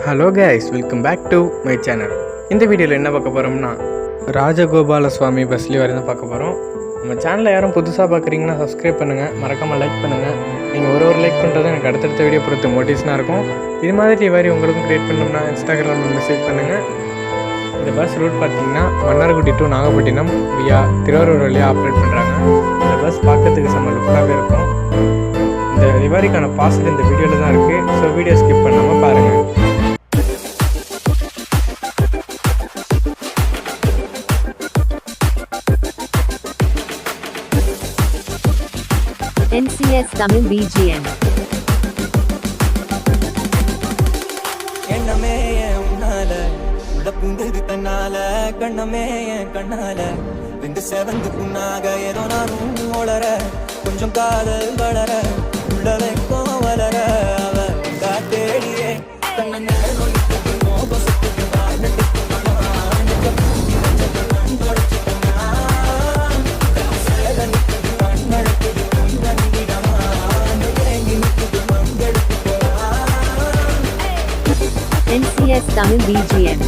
Hello guys, welcome back to my channel. இந்த வீடியோவில் என்ன பார்க்க போகிறோம்னா, ராஜகோபால சுவாமி பஸ்லி வரை தான் பார்க்க போகிறோம். நம்ம சேனலில் யாரும் புதுசாக பார்க்குறீங்கன்னா சப்ஸ்கிரைப் பண்ணுங்கள், மறக்காமல் லைக் பண்ணுங்கள். நீங்கள் ஒரு லைக் பண்ணுறது எனக்கு அடுத்தடுத்த வீடியோ பொறுத்து மோட்டிவேஷனாக இருக்கும். இது மாதிரி உங்களுக்கும் க்ரியேட் பண்ணோம்னா இன்ஸ்டாகிராமில் மெசேஜ் பண்ணுங்கள். இந்த பஸ் ரூட் பார்த்தீங்கன்னா மன்னார்குடி டு நாகப்பட்டினம் வியா திருவாரூர் வழியாக ஆப்ரேட் பண்ணுறாங்க. இந்த பஸ் பார்க்கறதுக்கு செம்ம லுக்காகவே இருக்கும். இந்த ரிவாரிக்கான பாஸ்ட் இந்த வீடியோவில் தான் இருக்குது. ஸோ வீடியோ ஸ்கிப் பண்ணாமல் பாருங்கள். NCS Tamil BGM. எண்ணமே உன்னால உடப்புங்குது தன்னால கண்ணமே கண்ணால ரெண்டு செவந்து புண்ணாக ஏதோ நானும் ஓளர கொஞ்சம் காதல் வளர உள்ள வைக்கும் வளர அவ தேடியே கண்ண NCS Tamil BGM.